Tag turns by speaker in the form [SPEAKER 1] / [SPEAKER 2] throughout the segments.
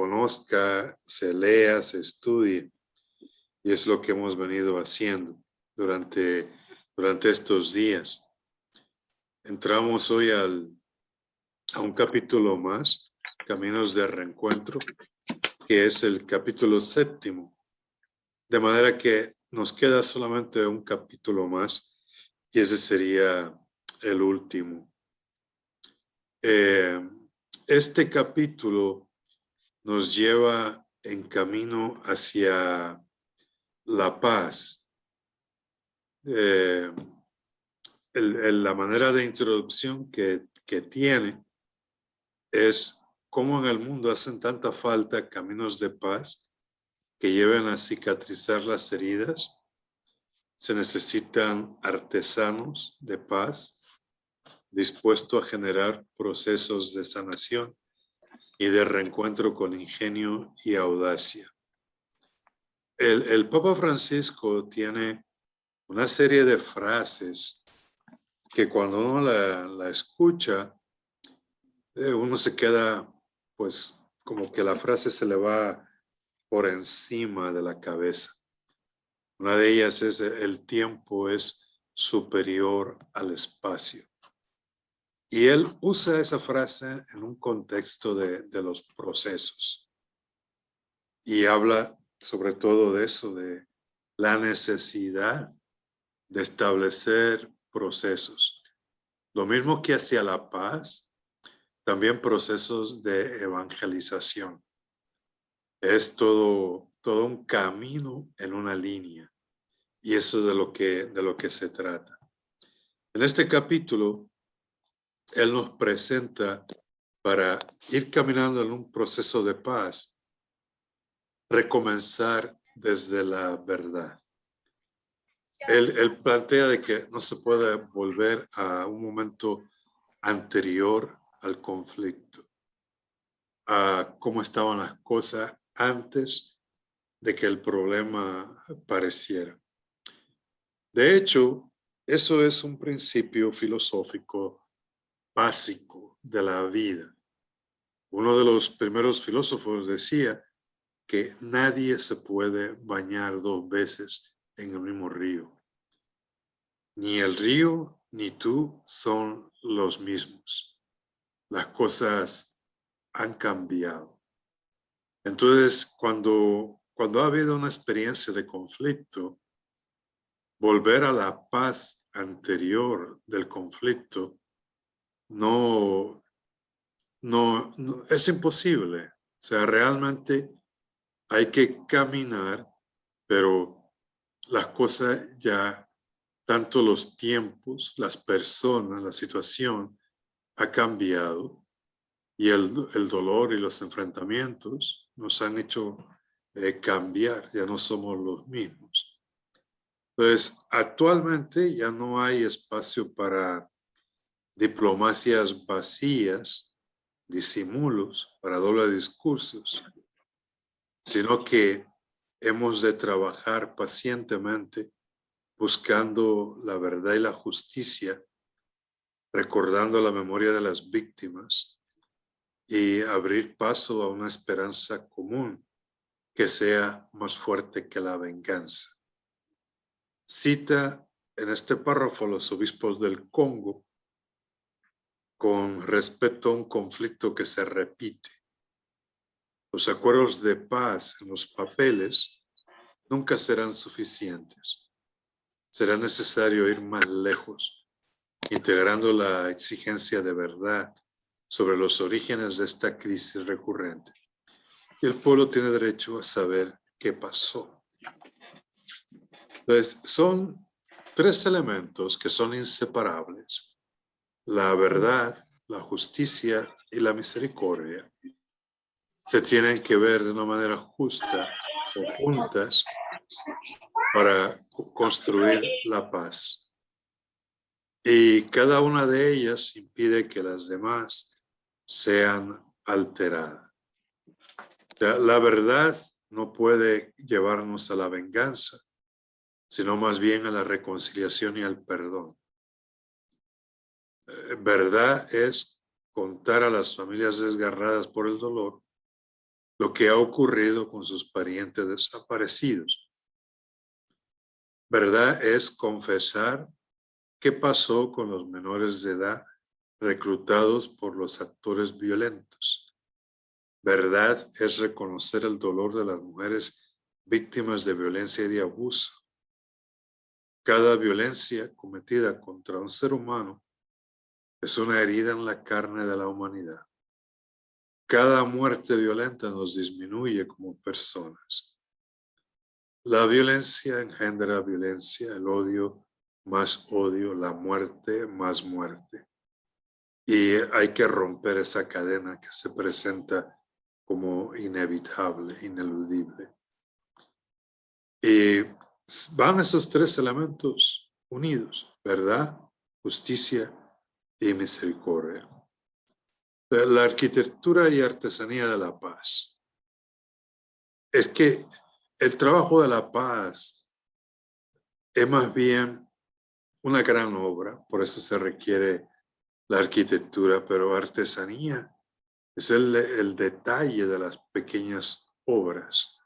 [SPEAKER 1] conozca, se lea, se estudie. Y es lo que hemos venido haciendo durante estos días. Entramos hoy a un capítulo más, Caminos de Reencuentro, que es el capítulo 7. De manera que nos queda solamente un capítulo más y ese sería el último. Este capítulo nos lleva en camino hacia la paz. La manera de introducción que tiene es cómo en el mundo hacen tanta falta caminos de paz que lleven a cicatrizar las heridas. Se necesitan artesanos de paz dispuestos a generar procesos de sanación y de reencuentro con ingenio y audacia. El Papa Francisco tiene una serie de frases que cuando uno la escucha, uno se queda, pues, como que la frase se le va por encima de la cabeza. Una de ellas es: el tiempo es superior al espacio. Y él usa esa frase en un contexto de los procesos. Y habla sobre todo de eso, de la necesidad de establecer procesos. Lo mismo que hacia la paz, también procesos de evangelización. Es todo un camino en una línea. Y eso es de lo que se trata. En este capítulo, él nos presenta, para ir caminando en un proceso de paz, recomenzar desde la verdad. Él plantea de que no se puede volver a un momento anterior al conflicto, a cómo estaban las cosas antes de que el problema apareciera. De hecho, eso es un principio filosófico básico de la vida. Uno de los primeros filósofos decía que nadie se puede bañar 2 veces en el mismo río. Ni el río ni tú son los mismos. Las cosas han cambiado. Entonces, cuando ha habido una experiencia de conflicto, volver a la paz anterior del conflicto no es imposible. O sea, realmente hay que caminar, pero las cosas ya, tanto los tiempos, las personas, la situación ha cambiado y el dolor y los enfrentamientos nos han hecho cambiar, ya no somos los mismos. Entonces, actualmente ya no hay espacio para diplomacias vacías, disimulos, para doble discursos, sino que hemos de trabajar pacientemente buscando la verdad y la justicia, recordando la memoria de las víctimas y abrir paso a una esperanza común que sea más fuerte que la venganza. Cita en este párrafo a los obispos del Congo con respecto a un conflicto que se repite. Los acuerdos de paz en los papeles nunca serán suficientes. Será necesario ir más lejos, integrando la exigencia de verdad sobre los orígenes de esta crisis recurrente. Y el pueblo tiene derecho a saber qué pasó. Entonces, son 3 elementos que son inseparables: la verdad, la justicia y la misericordia. Se tienen que ver de una manera justa o juntas para construir la paz. Y cada una de ellas impide que las demás sean alteradas. La verdad no puede llevarnos a la venganza, sino más bien a la reconciliación y al perdón. Verdad es contar a las familias desgarradas por el dolor lo que ha ocurrido con sus parientes desaparecidos. Verdad es confesar qué pasó con los menores de edad reclutados por los actores violentos. Verdad es reconocer el dolor de las mujeres víctimas de violencia y de abuso. Cada violencia cometida contra un ser humano es una herida en la carne de la humanidad. Cada muerte violenta nos disminuye como personas. La violencia engendra violencia, el odio más odio, la muerte más muerte. Y hay que romper esa cadena que se presenta como inevitable, ineludible. Y van esos tres elementos unidos: verdad, justicia y misericordia. La arquitectura y artesanía de la paz. Es que el trabajo de la paz es más bien una gran obra, por eso se requiere la arquitectura, pero artesanía es el detalle de las pequeñas obras,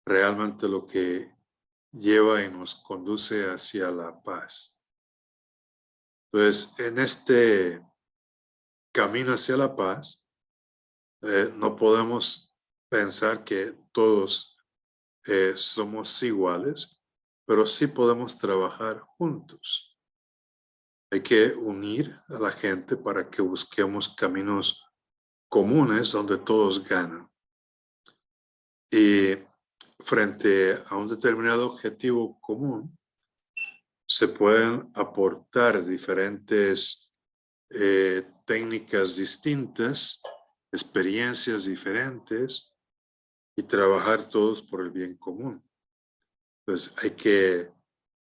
[SPEAKER 1] realmente lo que lleva y nos conduce hacia la paz. Entonces, en este camino hacia la paz, no podemos pensar que todos somos iguales, pero sí podemos trabajar juntos. Hay que unir a la gente para que busquemos caminos comunes donde todos ganan. Y frente a un determinado objetivo común, se pueden aportar diferentes técnicas distintas, experiencias diferentes y trabajar todos por el bien común. Entonces hay que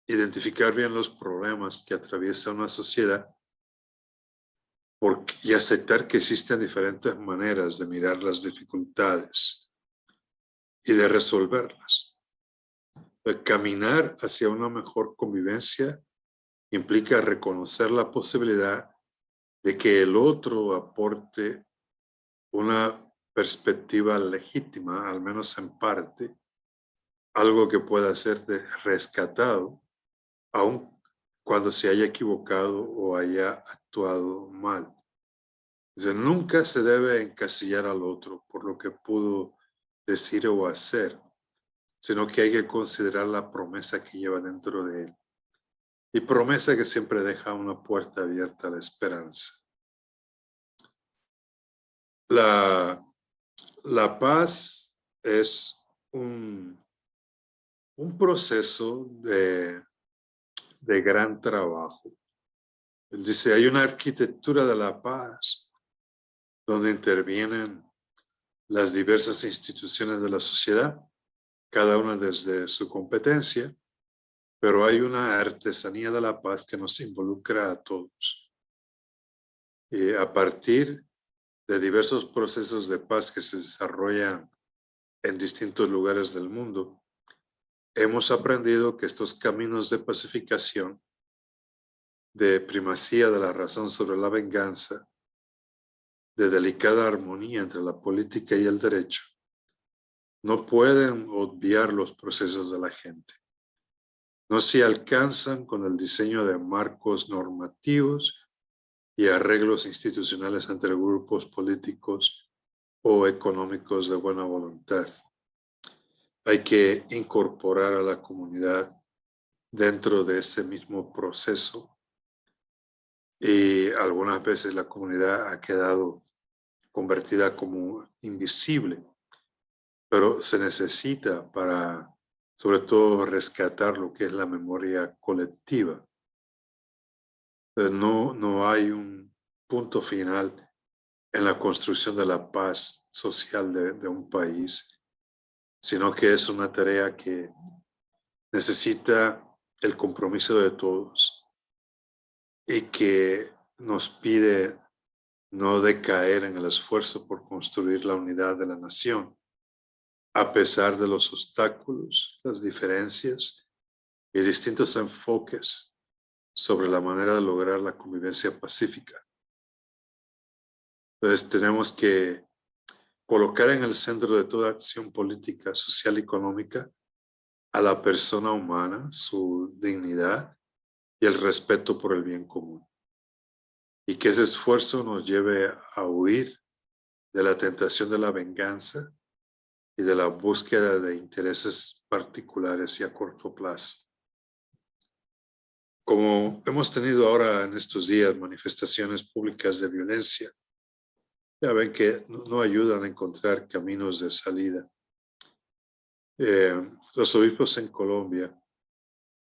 [SPEAKER 1] identificar bien los problemas que atraviesa una sociedad y aceptar que existen diferentes maneras de mirar las dificultades y de resolverlas. Caminar hacia una mejor convivencia implica reconocer la posibilidad de que el otro aporte una perspectiva legítima, al menos en parte, algo que pueda ser rescatado, aun cuando se haya equivocado o haya actuado mal. Entonces, nunca se debe encasillar al otro por lo que pudo decir o hacer, sino que hay que considerar la promesa que lleva dentro de él. Y promesa que siempre deja una puerta abierta a la esperanza. La paz es un proceso de gran trabajo. Él dice, hay una arquitectura de la paz donde intervienen las diversas instituciones de la sociedad, cada una desde su competencia, pero hay una artesanía de la paz que nos involucra a todos. Y a partir de diversos procesos de paz que se desarrollan en distintos lugares del mundo, hemos aprendido que estos caminos de pacificación, de primacía de la razón sobre la venganza, de delicada armonía entre la política y el derecho, no pueden obviar los procesos de la gente. No se alcanzan con el diseño de marcos normativos y arreglos institucionales entre grupos políticos o económicos de buena voluntad. Hay que incorporar a la comunidad dentro de ese mismo proceso, y algunas veces la comunidad ha quedado convertida como invisible, pero se necesita para, sobre todo, rescatar lo que es la memoria colectiva. No hay un punto final en la construcción de la paz social de un país, sino que es una tarea que necesita el compromiso de todos y que nos pide no decaer en el esfuerzo por construir la unidad de la nación, a pesar de los obstáculos, las diferencias y distintos enfoques sobre la manera de lograr la convivencia pacífica. Entonces tenemos que colocar en el centro de toda acción política, social y económica a la persona humana, su dignidad y el respeto por el bien común. Y que ese esfuerzo nos lleve a huir de la tentación de la venganza y de la búsqueda de intereses particulares y a corto plazo. Como hemos tenido ahora en estos días manifestaciones públicas de violencia, ya ven que no ayudan a encontrar caminos de salida. Los obispos en Colombia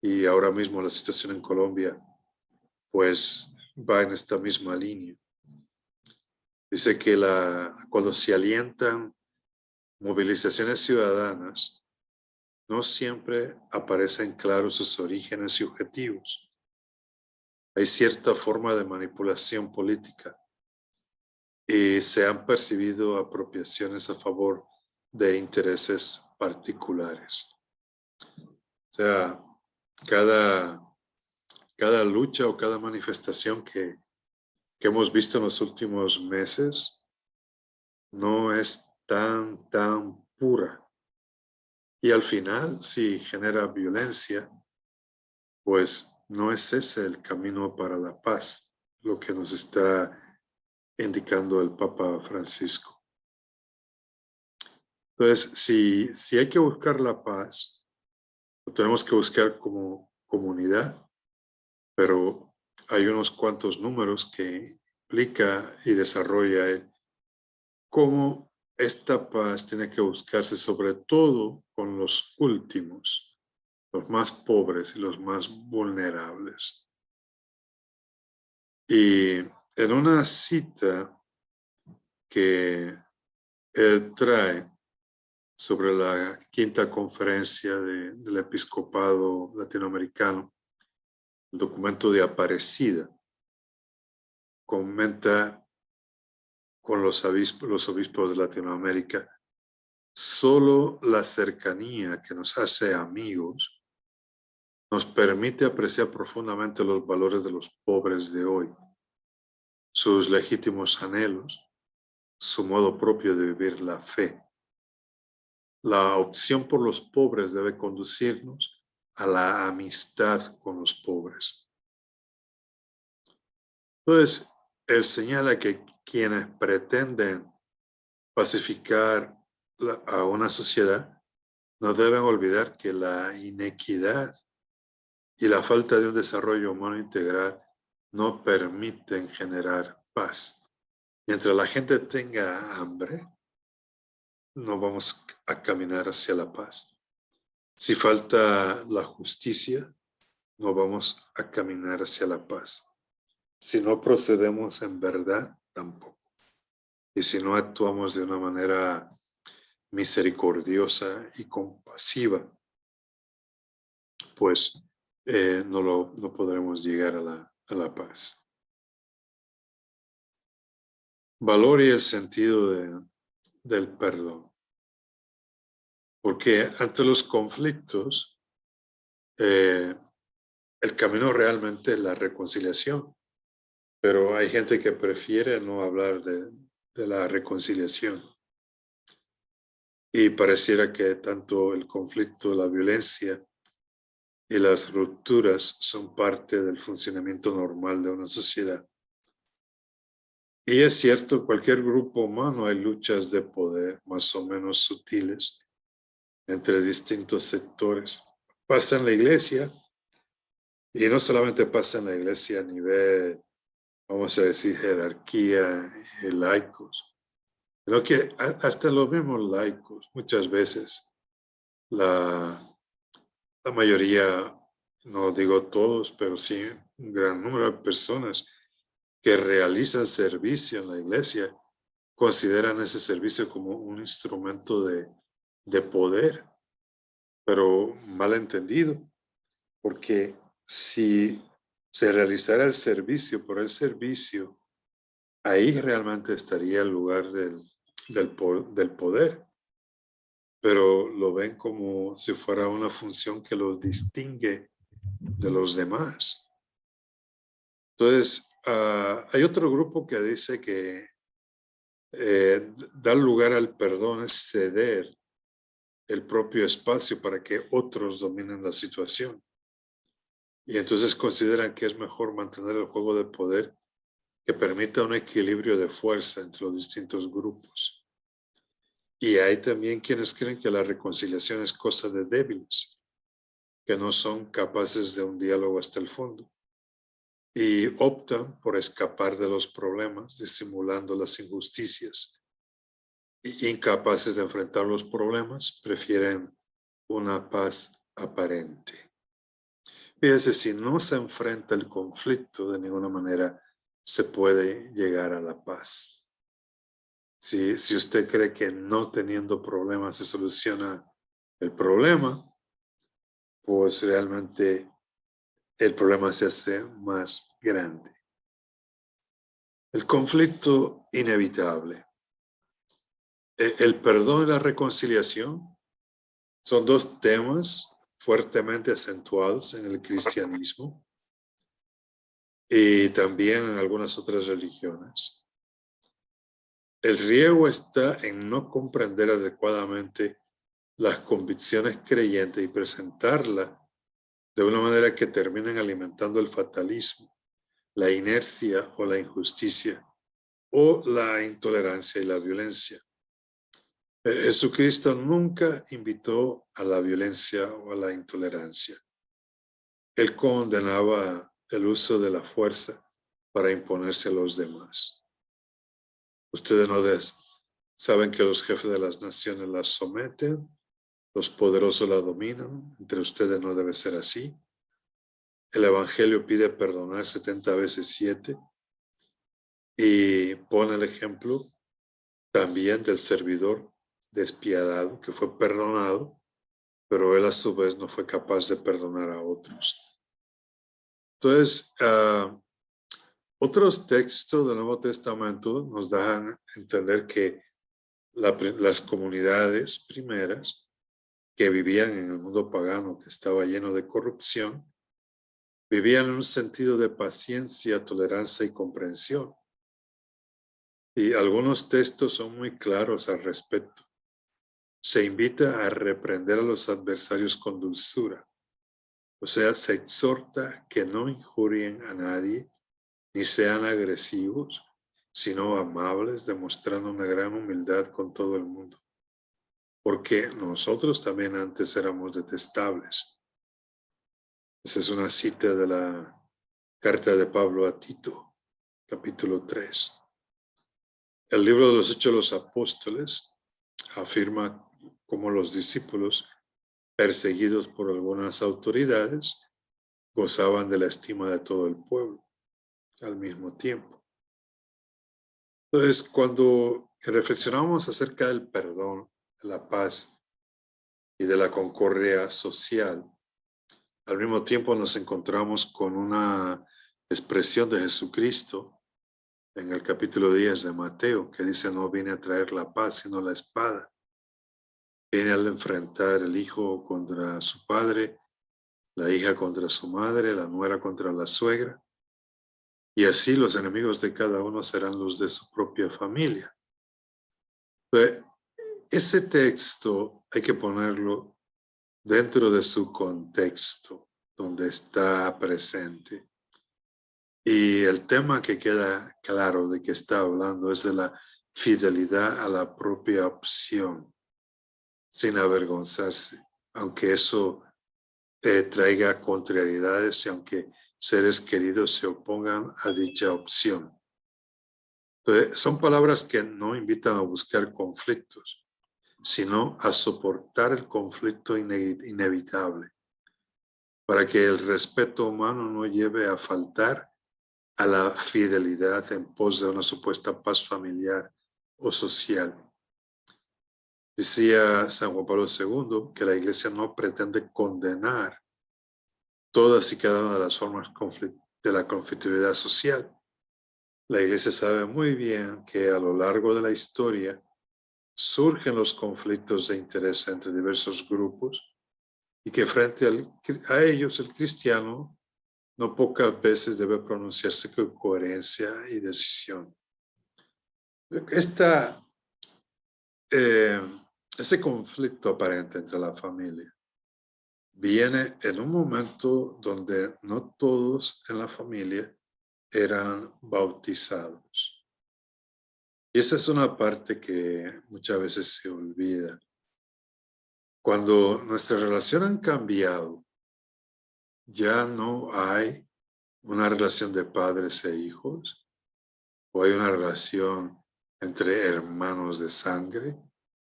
[SPEAKER 1] y ahora mismo la situación en Colombia, pues va en esta misma línea. Dice que cuando se alientan movilizaciones ciudadanas, no siempre aparecen claros sus orígenes y objetivos. Hay cierta forma de manipulación política y se han percibido apropiaciones a favor de intereses particulares. O sea, cada lucha o cada manifestación que hemos visto en los últimos meses no es tan pura. Y al final, si genera violencia, pues no es ese el camino para la paz, lo que nos está indicando el Papa Francisco. Entonces, si hay que buscar la paz, lo tenemos que buscar como comunidad, pero hay unos cuantos números que implica y desarrolla él. Cómo esta paz tiene que buscarse sobre todo con los últimos, los más pobres y los más vulnerables. Y en una cita que él trae sobre la quinta conferencia del episcopado latinoamericano, el documento de Aparecida, comenta con los obispos de Latinoamérica, solo la cercanía que nos hace amigos nos permite apreciar profundamente los valores de los pobres de hoy, sus legítimos anhelos, su modo propio de vivir la fe. La opción por los pobres debe conducirnos a la amistad con los pobres. Entonces, él señala que quienes pretenden pacificar a una sociedad no deben olvidar que la inequidad y la falta de un desarrollo humano integral no permiten generar paz. Mientras la gente tenga hambre, no vamos a caminar hacia la paz. Si falta la justicia, no vamos a caminar hacia la paz. Si no procedemos en verdad, tampoco. Y si no actuamos de una manera misericordiosa y compasiva, pues no podremos llegar a la paz. Valor y el sentido del perdón. Porque ante los conflictos, el camino realmente es la reconciliación. Pero hay gente que prefiere no hablar de la reconciliación. Y pareciera que tanto el conflicto, la violencia y las rupturas son parte del funcionamiento normal de una sociedad. Y es cierto, cualquier grupo humano hay luchas de poder más o menos sutiles entre distintos sectores. Pasa en la iglesia, y no solamente pasa en la iglesia a nivel, vamos a decir, jerarquía y laicos, sino que hasta los mismos laicos, muchas veces, la mayoría, no digo todos, pero sí un gran número de personas que realizan servicio en la iglesia, consideran ese servicio como un instrumento de poder, pero mal entendido, porque si se realizara el servicio por el servicio, ahí realmente estaría el lugar del poder, pero lo ven como si fuera una función que los distingue de los demás. Entonces, hay otro grupo que dice que dar lugar al perdón es ceder el propio espacio para que otros dominen la situación. Y entonces consideran que es mejor mantener el juego de poder que permita un equilibrio de fuerza entre los distintos grupos. Y hay también quienes creen que la reconciliación es cosa de débiles, que no son capaces de un diálogo hasta el fondo. Y optan por escapar de los problemas, disimulando las injusticias. Y incapaces de enfrentar los problemas, prefieren una paz aparente. Fíjense, si no se enfrenta el conflicto, de ninguna manera se puede llegar a la paz. Si usted cree que no teniendo problemas se soluciona el problema, pues realmente el problema se hace más grande. El conflicto inevitable. El perdón y la reconciliación son dos temas fuertemente acentuados en el cristianismo y también en algunas otras religiones. El riesgo está en no comprender adecuadamente las convicciones creyentes y presentarlas de una manera que terminen alimentando el fatalismo, la inercia o la injusticia, o la intolerancia y la violencia. Jesucristo nunca invitó a la violencia o a la intolerancia. Él condenaba el uso de la fuerza para imponerse a los demás. Ustedes no saben que los jefes de las naciones las someten, los poderosos la dominan, entre ustedes no debe ser así. El Evangelio pide perdonar 70 veces 7 y pone el ejemplo también del servidor despiadado que fue perdonado, pero él a su vez no fue capaz de perdonar a otros. Entonces, otros textos del Nuevo Testamento nos dejan entender que las comunidades primeras que vivían en el mundo pagano, que estaba lleno de corrupción, vivían en un sentido de paciencia, tolerancia y comprensión. Y algunos textos son muy claros al respecto. Se invita a reprender a los adversarios con dulzura. O sea, se exhorta que no injurien a nadie, ni sean agresivos, sino amables, demostrando una gran humildad con todo el mundo. Porque nosotros también antes éramos detestables. Esa es una cita de la carta de Pablo a Tito, capítulo 3. El libro de los Hechos de los Apóstoles afirma cómo los discípulos, perseguidos por algunas autoridades, gozaban de la estima de todo el pueblo al mismo tiempo. Entonces, cuando reflexionamos acerca del perdón, de la paz y de la concordia social, al mismo tiempo nos encontramos con una expresión de Jesucristo en el capítulo 10 de Mateo, que dice: no viene a traer la paz, sino la espada. Viene al enfrentar el hijo contra su padre, la hija contra su madre, la nuera contra la suegra, y así los enemigos de cada uno serán los de su propia familia. Entonces, ese texto hay que ponerlo dentro de su contexto, donde está presente. Y el tema que queda claro de que está hablando es de la fidelidad a la propia opción, sin avergonzarse, aunque eso traiga contrariedades y aunque seres queridos se opongan a dicha opción. Entonces, son palabras que no invitan a buscar conflictos, sino a soportar el conflicto inevitable, para que el respeto humano no lleve a faltar a la fidelidad en pos de una supuesta paz familiar o social. Decía San Juan Pablo II que la Iglesia no pretende condenar todas y cada una de las formas de la conflictividad social. La Iglesia sabe muy bien que a lo largo de la historia surgen los conflictos de interés entre diversos grupos y que frente a ellos el cristiano no pocas veces debe pronunciarse con coherencia y decisión. Esta, eh, ese conflicto aparente entre la familia viene en un momento donde no todos en la familia eran bautizados. Y esa es una parte que muchas veces se olvida. Cuando nuestras relaciones han cambiado, ya no hay una relación de padres e hijos, o hay una relación entre hermanos de sangre,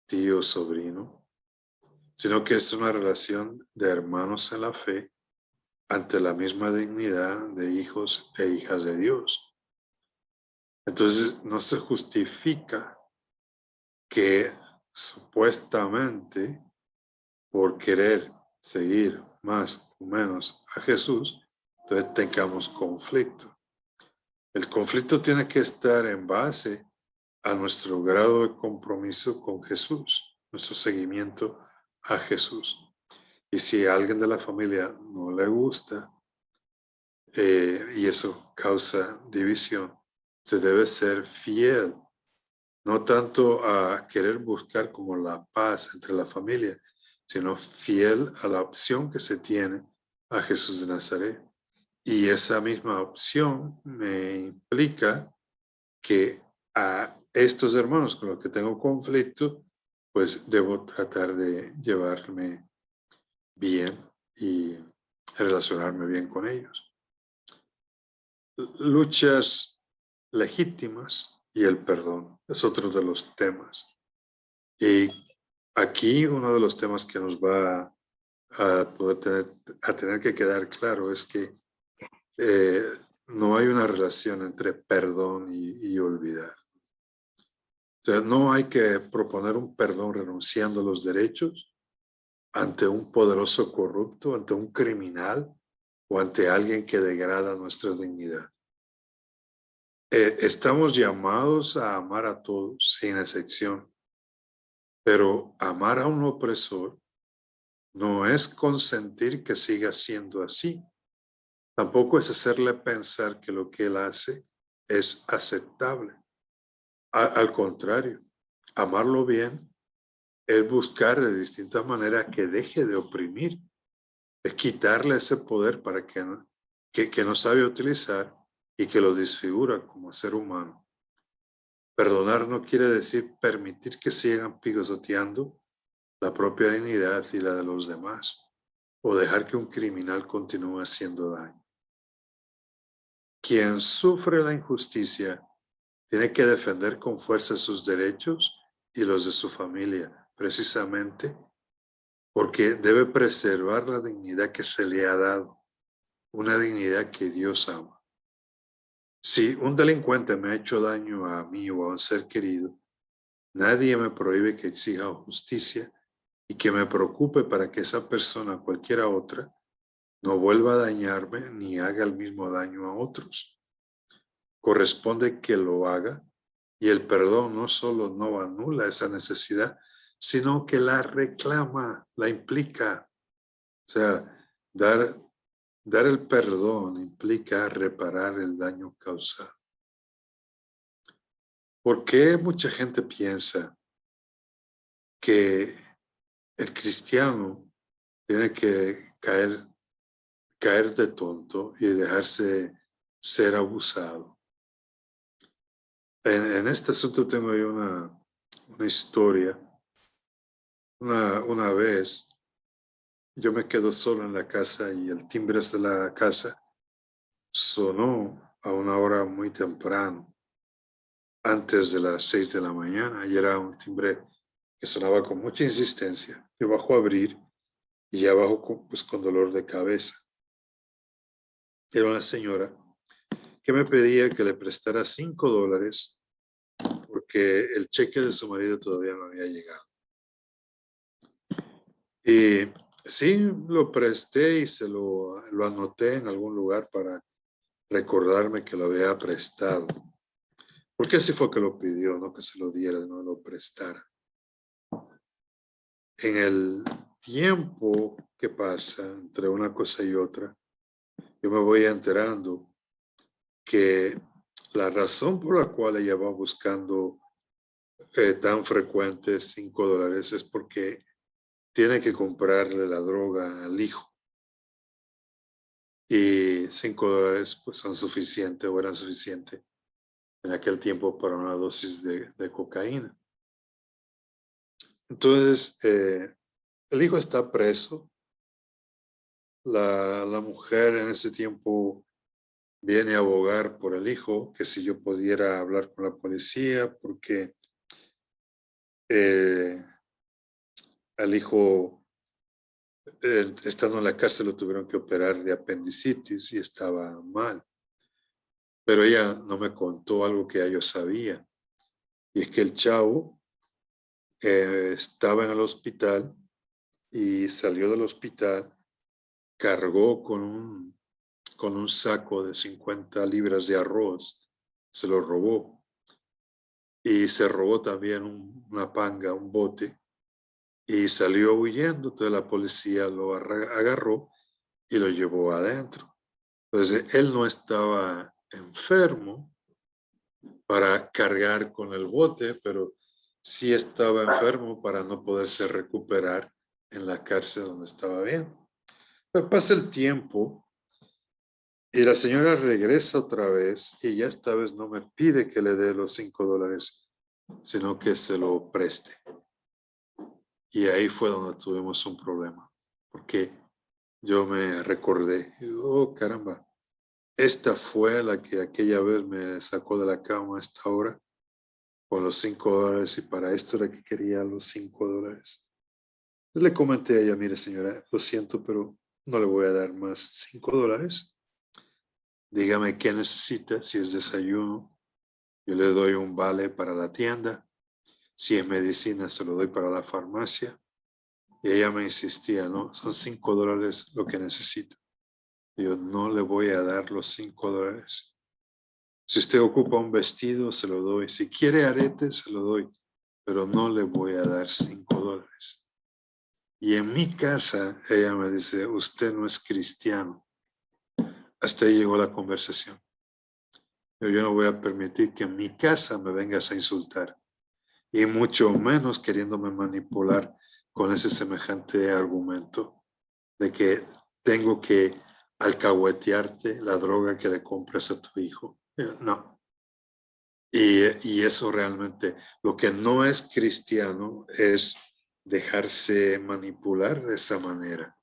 [SPEAKER 1] tío, sobrino, sino que es una relación de hermanos en la fe ante la misma dignidad de hijos e hijas de Dios. Entonces no se justifica que supuestamente por querer seguir más o menos a Jesús, entonces tengamos conflicto. El conflicto tiene que estar en base a nuestro grado de compromiso con Jesús, nuestro seguimiento a Jesús. Y si a alguien de la familia no le gusta y eso causa división, se debe ser fiel, no tanto a querer buscar como la paz entre la familia, sino fiel a la opción que se tiene a Jesús de Nazaret. Y esa misma opción me implica que a estos hermanos con los que tengo conflicto, pues debo tratar de llevarme bien y relacionarme bien con ellos. Luchas legítimas y el perdón es otro de los temas. Y aquí uno de los temas que nos va a poder tener que quedar claro es que no hay una relación entre perdón y olvidar. O sea, no hay que proponer un perdón renunciando a los derechos ante un poderoso corrupto, ante un criminal o ante alguien que degrada nuestra dignidad. Estamos llamados a amar a todos sin excepción, pero amar a un opresor no es consentir que siga siendo así. Tampoco es hacerle pensar que lo que él hace es aceptable. Al contrario, amarlo bien es buscar de distintas maneras que deje de oprimir, es quitarle ese poder para que no sabe utilizar y que lo desfigura como ser humano. Perdonar no quiere decir permitir que sigan pisoteando la propia dignidad y la de los demás, o dejar que un criminal continúe haciendo daño. Quien sufre la injusticia tiene que defender con fuerza sus derechos y los de su familia, precisamente porque debe preservar la dignidad que se le ha dado, una dignidad que Dios ama. Si un delincuente me ha hecho daño a mí o a un ser querido, nadie me prohíbe que exija justicia y que me preocupe para que esa persona, cualquiera otra, no vuelva a dañarme ni haga el mismo daño a otros. Corresponde que lo haga y el perdón no solo no anula esa necesidad, sino que la reclama, la implica. O sea, dar el perdón implica reparar el daño causado. ¿Por qué mucha gente piensa que el cristiano tiene que caer de tonto y dejarse ser abusado? En este asunto tengo yo una historia. Una vez yo me quedo solo en la casa y el timbre de la casa sonó a una hora muy temprano, antes de las 6 de la mañana, y era un timbre que sonaba con mucha insistencia. Yo bajo a abrir y ya bajo con dolor de cabeza. Era una señora que me pedía que le prestara $5 porque el cheque de su marido todavía no había llegado. Y sí, lo presté y lo anoté en algún lugar para recordarme que lo había prestado. Porque así fue que lo pidió, no que se lo diera, no lo prestara. En el tiempo que pasa entre una cosa y otra, yo me voy enterando que la razón por la cual ella va buscando tan frecuente, $5, es porque tiene que comprarle la droga al hijo. Y $5 pues son suficientes o eran suficientes en aquel tiempo para una dosis de cocaína. Entonces, el hijo está preso. La mujer en ese tiempo viene a abogar por el hijo, que si yo pudiera hablar con la policía, porque al hijo, estando en la cárcel, lo tuvieron que operar de apendicitis y estaba mal. Pero ella no me contó algo que ya yo sabía, y es que el chavo estaba en el hospital y salió del hospital, cargó con un saco de 50 libras de arroz, se lo robó. Y se robó también una panga, un bote, y salió huyendo. Entonces la policía lo agarró y lo llevó adentro. Entonces él no estaba enfermo para cargar con el bote, pero sí estaba enfermo para no poderse recuperar en la cárcel donde estaba bien. Pero pasa el tiempo y la señora regresa otra vez y ya esta vez no me pide que le dé los $5, sino que se lo preste. Y ahí fue donde tuvimos un problema, porque yo me recordé, oh caramba, esta fue la que aquella vez me sacó de la cama a esta hora con los $5 y para esto era que quería los $5. Le comenté a ella, mire señora, lo siento, pero no le voy a dar más $5. Dígame qué necesita, si es desayuno, yo le doy un vale para la tienda, si es medicina, se lo doy para la farmacia. Y ella me insistía, no, son $5 lo que necesito. Yo no le voy a dar los $5. Si usted ocupa un vestido, se lo doy. Si quiere aretes, se lo doy. Pero no le voy a dar $5. Y en mi casa, ella me dice, usted no es cristiano. Hasta ahí llegó la conversación. Pero yo no voy a permitir que en mi casa me vengas a insultar. Y mucho menos queriéndome manipular con ese semejante argumento de que tengo que alcahuetearte la droga que le compras a tu hijo. No. Y eso realmente, lo que no es cristiano es dejarse manipular de esa manera.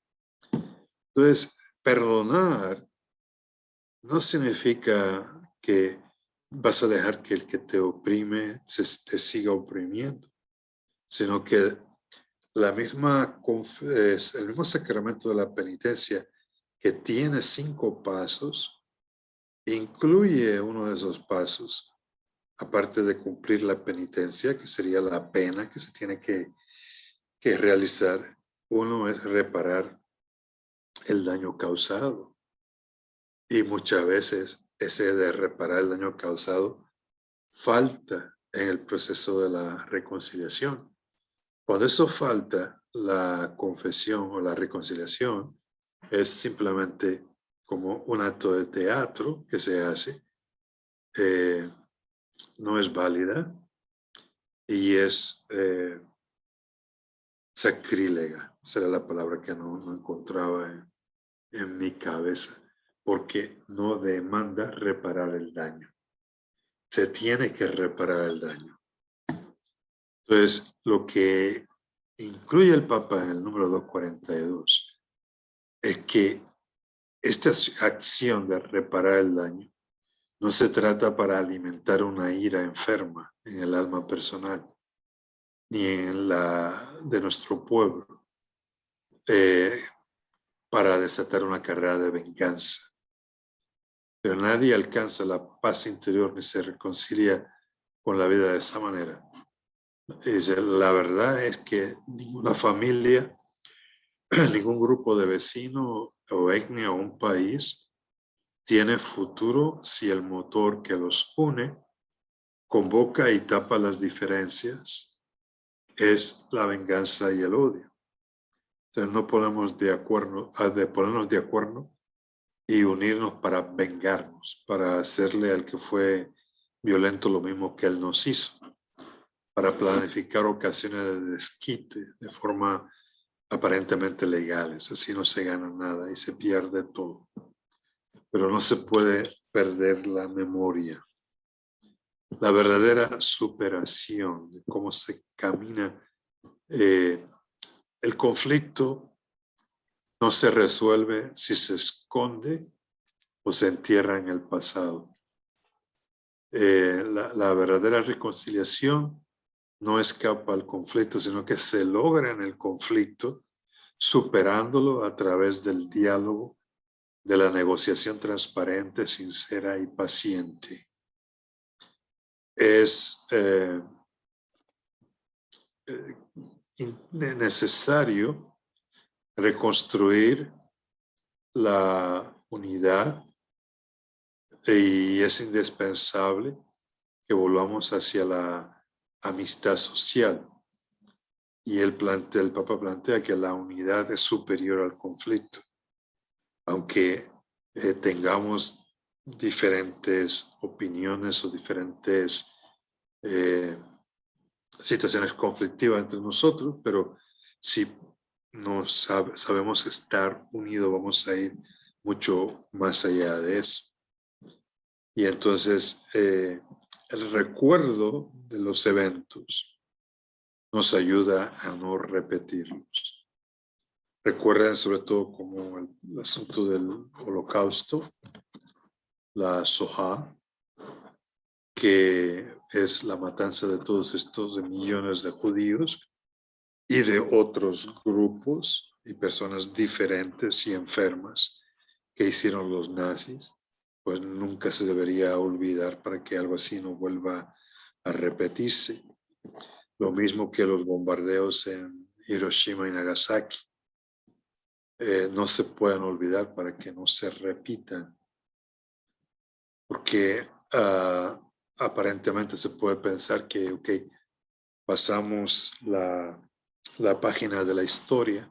[SPEAKER 1] Entonces, perdonar no significa que vas a dejar que el que te oprime te siga oprimiendo, sino que el mismo sacramento de la penitencia, que tiene 5 pasos, incluye uno de esos pasos, aparte de cumplir la penitencia, que sería la pena que se tiene que realizar. Uno es reparar el daño causado. Y muchas veces ese de reparar el daño causado falta en el proceso de la reconciliación. Cuando eso falta, la confesión o la reconciliación es simplemente como un acto de teatro que se hace, no es válida y es sacrílega. Esa era la palabra que no encontraba en mi cabeza, porque no demanda reparar el daño. Se tiene que reparar el daño. Entonces, lo que incluye el Papa en el número 242 es que esta acción de reparar el daño no se trata para alimentar una ira enferma en el alma personal ni en la de nuestro pueblo, para desatar una carrera de venganza. Pero nadie alcanza la paz interior ni se reconcilia con la vida de esa manera. La verdad es que ninguna familia, ningún grupo de vecinos o etnia o un país tiene futuro si el motor que los une convoca y tapa las diferencias es la venganza y el odio. Entonces no ponemos ponernos de acuerdo y unirnos para vengarnos, para hacerle al que fue violento lo mismo que él nos hizo, para planificar ocasiones de desquite de forma aparentemente legales. Así no se gana nada y se pierde todo. Pero no se puede perder la memoria. La verdadera superación de cómo se camina. El conflicto no se resuelve si se esconde o se entierra en el pasado. La verdadera reconciliación no escapa al conflicto, sino que se logra en el conflicto, superándolo a través del diálogo, de la negociación transparente, sincera y paciente. Es necesario reconstruir la unidad y es indispensable que volvamos hacia la amistad social. Y el Papa plantea que la unidad es superior al conflicto. Aunque tengamos diferentes opiniones o diferentes situaciones conflictivas entre nosotros, pero si sabemos estar unidos, vamos a ir mucho más allá de eso. Y entonces el recuerdo de los eventos nos ayuda a no repetirlos. Recuerden sobre todo como el asunto del Holocausto, la Shoah, que es la matanza de todos estos de millones de judíos y de otros grupos y personas diferentes y enfermas que hicieron los nazis, pues nunca se debería olvidar para que algo así no vuelva a repetirse. Lo mismo que los bombardeos en Hiroshima y Nagasaki. No se pueden olvidar para que no se repitan. Porque aparentemente se puede pensar que, pasamos la página de la historia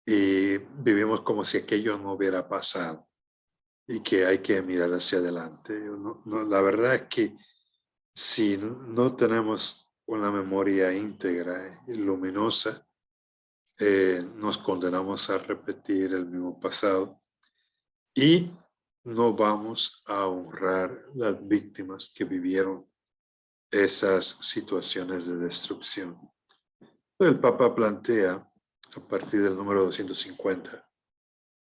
[SPEAKER 1] y vivimos como si aquello no hubiera pasado y que hay que mirar hacia adelante. La verdad es que si no tenemos una memoria íntegra y luminosa, nos condenamos a repetir el mismo pasado y no vamos a honrar las víctimas que vivieron esas situaciones de destrucción. El Papa plantea, a partir del número 250,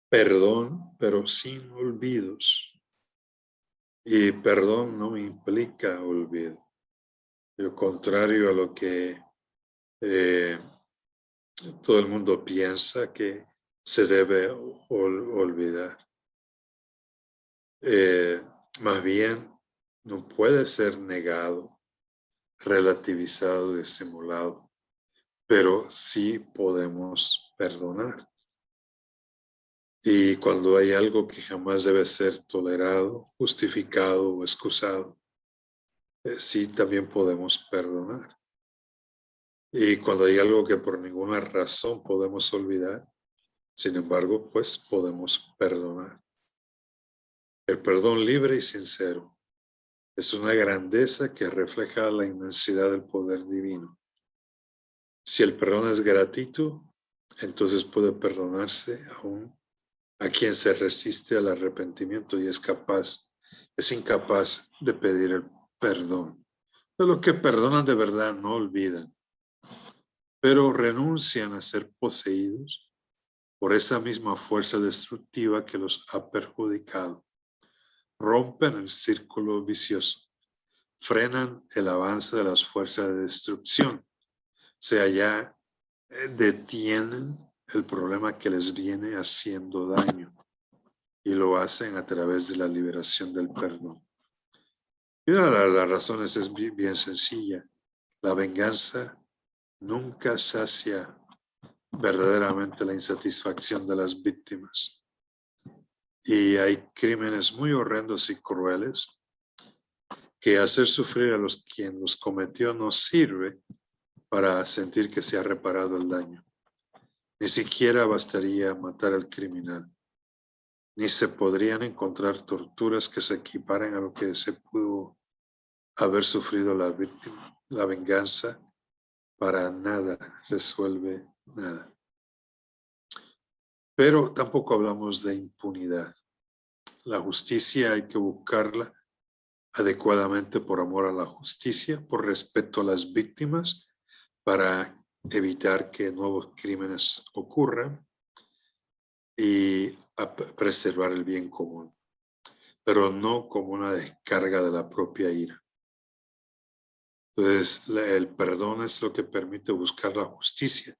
[SPEAKER 1] perdón, pero sin olvidos. Y perdón no implica olvido. Lo contrario a lo que todo el mundo piensa que se debe olvidar. Más bien, no puede ser negado, relativizado, disimulado, pero sí podemos perdonar. Y cuando hay algo que jamás debe ser tolerado, justificado o excusado, sí también podemos perdonar. Y cuando hay algo que por ninguna razón podemos olvidar, sin embargo, pues podemos perdonar. El perdón libre y sincero es una grandeza que refleja la inmensidad del poder divino. Si el perdón es gratuito, entonces puede perdonarse aún a quien se resiste al arrepentimiento y es incapaz de pedir el perdón. De los que perdonan de verdad no olvidan, pero renuncian a ser poseídos por esa misma fuerza destructiva que los ha perjudicado. Rompen el círculo vicioso, frenan el avance de las fuerzas de destrucción, o sea, ya detienen el problema que les viene haciendo daño y lo hacen a través de la liberación del perdón. Y una de las razones es bien sencilla. La venganza nunca sacia verdaderamente la insatisfacción de las víctimas. Y hay crímenes muy horrendos y crueles que hacer sufrir a quien los cometió no sirve para sentir que se ha reparado el daño. Ni siquiera bastaría matar al criminal. Ni se podrían encontrar torturas que se equiparen a lo que se pudo haber sufrido la víctima. La venganza para nada resuelve nada. Pero tampoco hablamos de impunidad. La justicia hay que buscarla adecuadamente por amor a la justicia, por respeto a las víctimas, para evitar que nuevos crímenes ocurran y preservar el bien común, pero no como una descarga de la propia ira. Entonces, el perdón es lo que permite buscar la justicia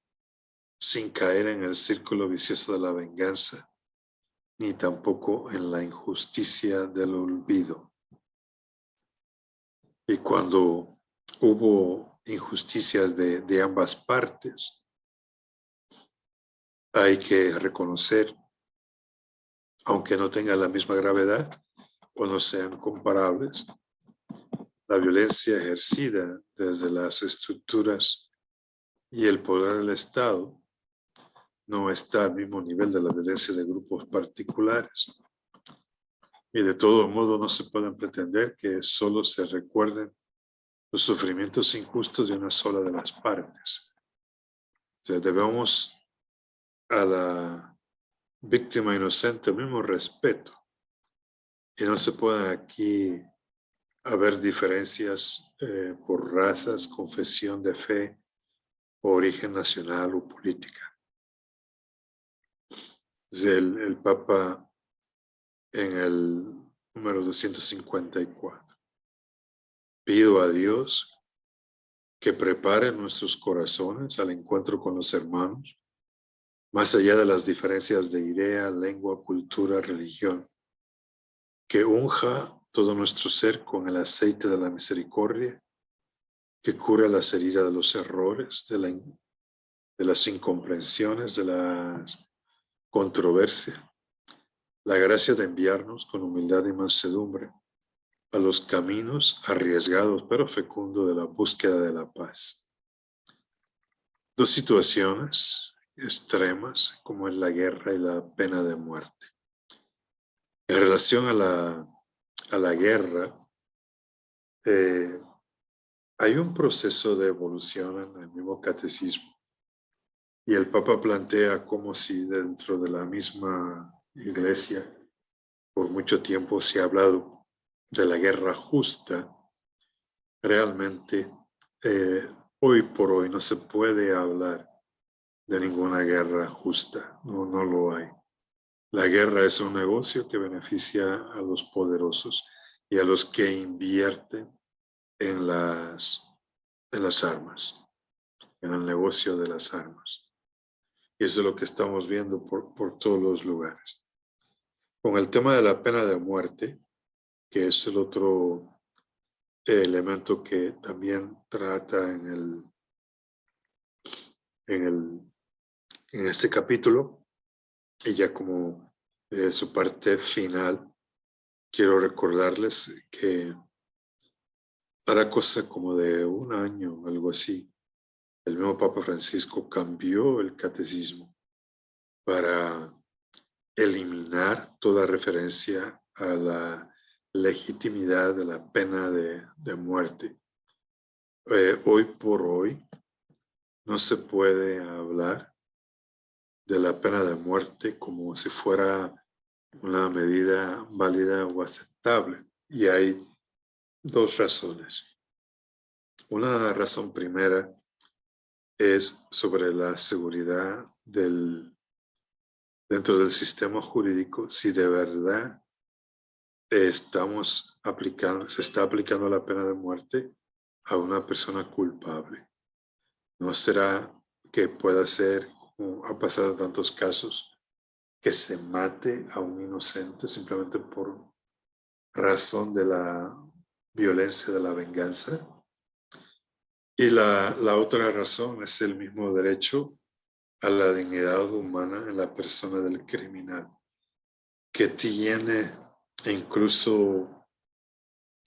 [SPEAKER 1] sin caer en el círculo vicioso de la venganza, ni tampoco en la injusticia del olvido. Y cuando hubo injusticias de ambas partes, hay que reconocer, aunque no tenga la misma gravedad o no sean comparables, la violencia ejercida desde las estructuras y el poder del Estado no está al mismo nivel de la violencia de grupos particulares. Y de todo modo no se pueden pretender que solo se recuerden los sufrimientos injustos de una sola de las partes. O sea, debemos a la víctima inocente el mismo respeto. Y no se pueden aquí haber diferencias por razas, confesión de fe, o origen nacional o política. El Papa en el número 254. Pido a Dios que prepare nuestros corazones al encuentro con los hermanos, más allá de las diferencias de idea, lengua, cultura, religión, que unja todo nuestro ser con el aceite de la misericordia, que cura las heridas de los errores, de las incomprensiones, de las controversias, la gracia de enviarnos con humildad y mansedumbre a los caminos arriesgados pero fecundos de la búsqueda de la paz. Dos situaciones extremas como es la guerra y la pena de muerte. En relación a la guerra, hay un proceso de evolución en el mismo catecismo y el Papa plantea como si dentro de la misma iglesia por mucho tiempo se ha hablado de la guerra justa. Realmente hoy por hoy no se puede hablar de ninguna guerra justa, no lo hay. La guerra es un negocio que beneficia a los poderosos y a los que invierten en las armas, en el negocio de las armas. Y eso es lo que estamos viendo por todos los lugares. Con el tema de la pena de muerte, que es el otro elemento que también trata en este capítulo, y ya como su parte final, quiero recordarles que hará cosa como de un año, algo así, el mismo Papa Francisco cambió el catecismo para eliminar toda referencia a la legitimidad de la pena de muerte. Hoy por hoy no se puede hablar de la pena de muerte como si fuera una medida válida o aceptable. Y hay dos razones. Una razón primera es sobre la seguridad dentro del sistema jurídico, si de verdad se está aplicando la pena de muerte a una persona culpable. No será que pueda ser, como ha pasado en tantos casos, que se mate a un inocente simplemente por razón de la violencia de la venganza. Y la otra razón es el mismo derecho a la dignidad humana en la persona del criminal, que tiene incluso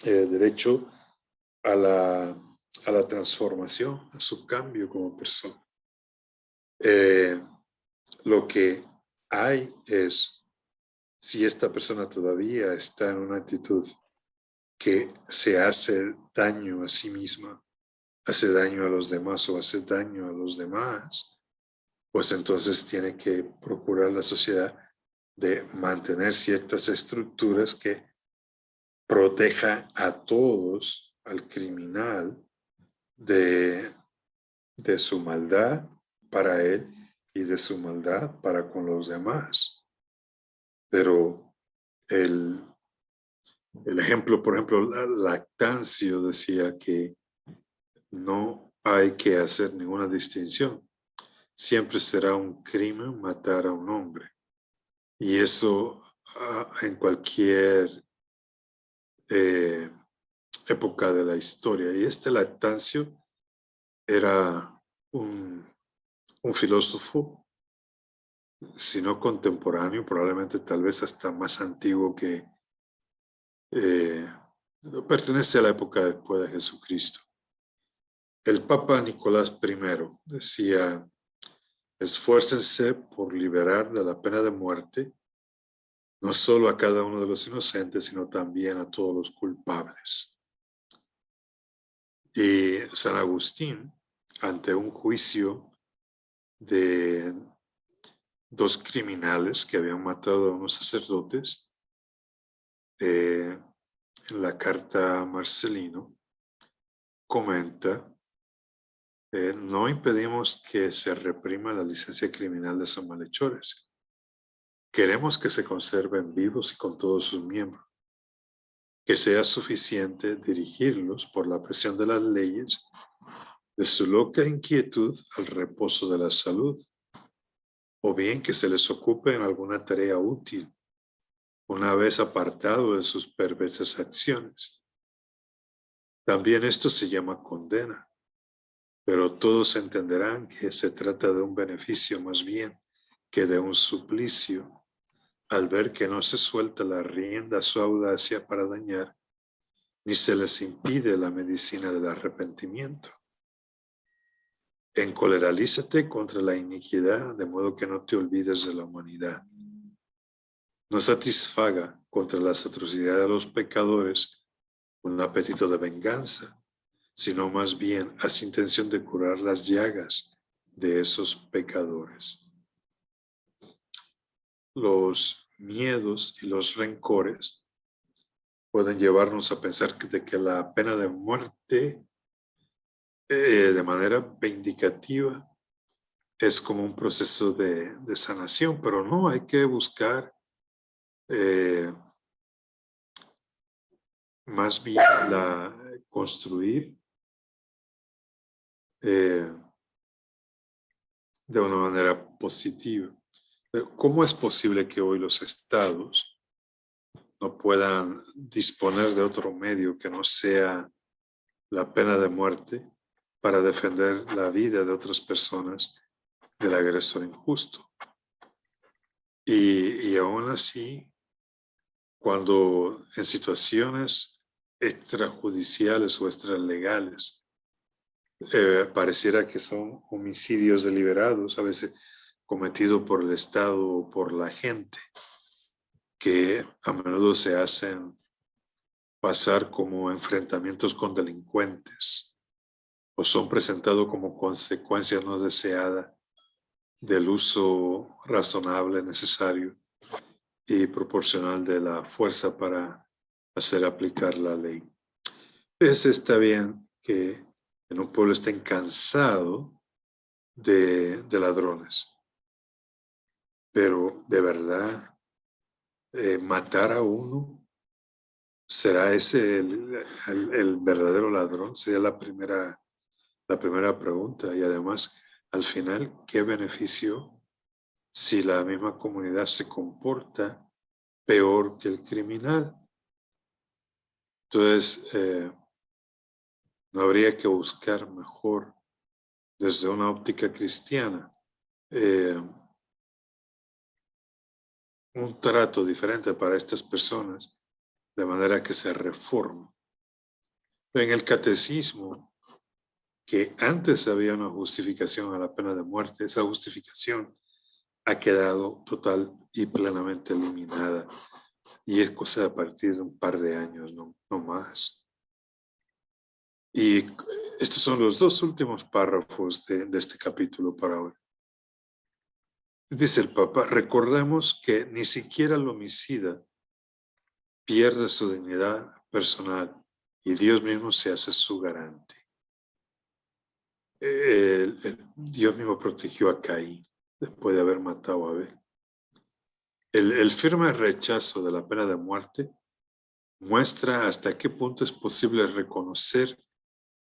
[SPEAKER 1] derecho a la transformación, a su cambio como persona. Lo que hay es, si esta persona todavía está en una actitud que se hace daño a sí misma hace daño a los demás o hace daño a los demás, pues entonces tiene que procurar la sociedad de mantener ciertas estructuras que protejan a todos, al criminal, de su maldad para él y de su maldad para con los demás. Pero el ejemplo, por ejemplo, Lactancio decía que no hay que hacer ninguna distinción. Siempre será un crimen matar a un hombre. Y eso en cualquier época de la historia. Y este Lactancio era un filósofo, si no contemporáneo, probablemente tal vez hasta más antiguo que pertenece a la época después de Jesucristo. El Papa Nicolás I decía: esfuércense por liberar de la pena de muerte no solo a cada uno de los inocentes, sino también a todos los culpables. Y San Agustín, ante un juicio de dos criminales que habían matado a unos sacerdotes, en la carta a Marcelino, comenta: no impedimos que se reprima la licencia criminal de esos malhechores. Queremos que se conserven vivos y con todos sus miembros, que sea suficiente dirigirlos por la presión de las leyes de su loca inquietud al reposo de la salud, o bien que se les ocupe en alguna tarea útil, una vez apartado de sus perversas acciones. También esto se llama condena, pero todos entenderán que se trata de un beneficio más bien que de un suplicio, al ver que no se suelta la rienda a su audacia para dañar, ni se les impide la medicina del arrepentimiento. Encoleralízate contra la iniquidad, de modo que no te olvides de la humanidad. No satisfaga contra las atrocidades de los pecadores un apetito de venganza, sino más bien haz intención de curar las llagas de esos pecadores. Los miedos y los rencores pueden llevarnos a pensar que la pena de muerte, de manera vindicativa, es como un proceso de sanación, pero no, hay que buscar más bien construir de una manera positiva. ¿Cómo es posible que hoy los estados no puedan disponer de otro medio que no sea la pena de muerte para defender la vida de otras personas del agresor injusto? Y aún así, cuando en situaciones extrajudiciales o extralegales pareciera que son homicidios deliberados, a veces cometidos por el Estado o por la gente, que a menudo se hacen pasar como enfrentamientos con delincuentes o son presentados como consecuencias no deseadas del uso razonable, necesario y proporcional de la fuerza para hacer aplicar la ley. Está bien que en un pueblo estén cansados de ladrones, pero de verdad, matar a uno, ¿será ese el verdadero ladrón? Sería la primera pregunta. Y además, al final, ¿qué beneficio si la misma comunidad se comporta peor que el criminal? Entonces, no habría que buscar mejor desde una óptica cristiana un trato diferente para estas personas, de manera que se reforme. En el catecismo, que antes había una justificación a la pena de muerte, esa justificación ha quedado total y plenamente eliminada, y es cosa a partir de un par de años, no más. Y estos son los dos últimos párrafos de este capítulo para hoy. Dice el Papa, recordemos que ni siquiera el homicida pierde su dignidad personal y Dios mismo se hace su garante. Dios mismo protegió a Caín después de haber matado a Abel. El firme rechazo de la pena de muerte muestra hasta qué punto es posible reconocer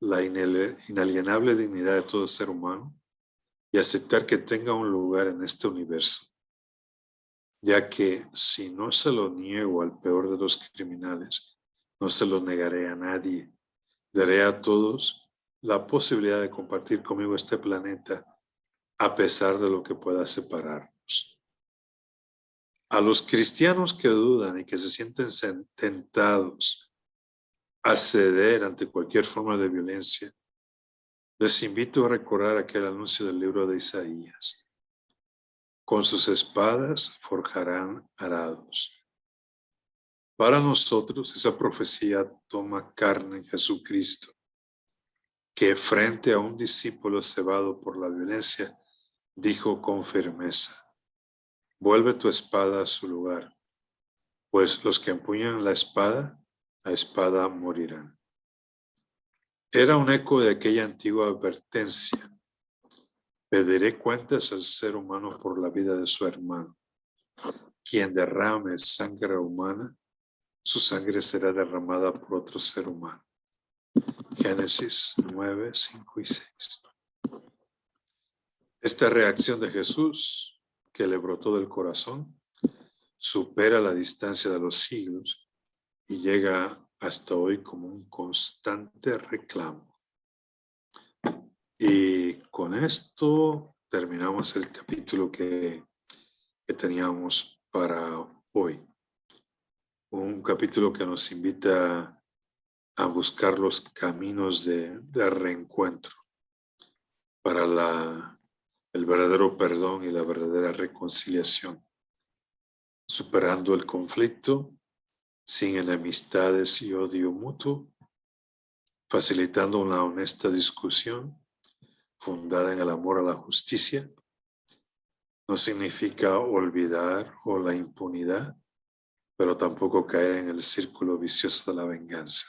[SPEAKER 1] la inalienable dignidad de todo ser humano y aceptar que tenga un lugar en este universo, ya que si no se lo niego al peor de los criminales, no se lo negaré a nadie. Daré a todos la posibilidad de compartir conmigo este planeta a pesar de lo que pueda separarnos. A los cristianos que dudan y que se sienten tentados a ceder ante cualquier forma de violencia, les invito a recordar aquel anuncio del libro de Isaías. Con sus espadas forjarán arados. Para nosotros esa profecía toma carne en Jesucristo, que frente a un discípulo cebado por la violencia, dijo con firmeza, vuelve tu espada a su lugar, pues los que empuñan la espada morirán. Era un eco de aquella antigua advertencia. Pediré cuentas al ser humano por la vida de su hermano. Quien derrame sangre humana, su sangre será derramada por otro ser humano. Génesis 9, 5 y 6. Esta reacción de Jesús, que le brotó del corazón, supera la distancia de los siglos y llega hasta hoy como un constante reclamo. Y con esto terminamos el capítulo que teníamos para hoy. Un capítulo que nos invita a buscar los caminos de reencuentro para el verdadero perdón y la verdadera reconciliación, superando el conflicto sin enemistades y odio mutuo, facilitando una honesta discusión fundada en el amor a la justicia. No significa olvidar o la impunidad, pero tampoco caer en el círculo vicioso de la venganza.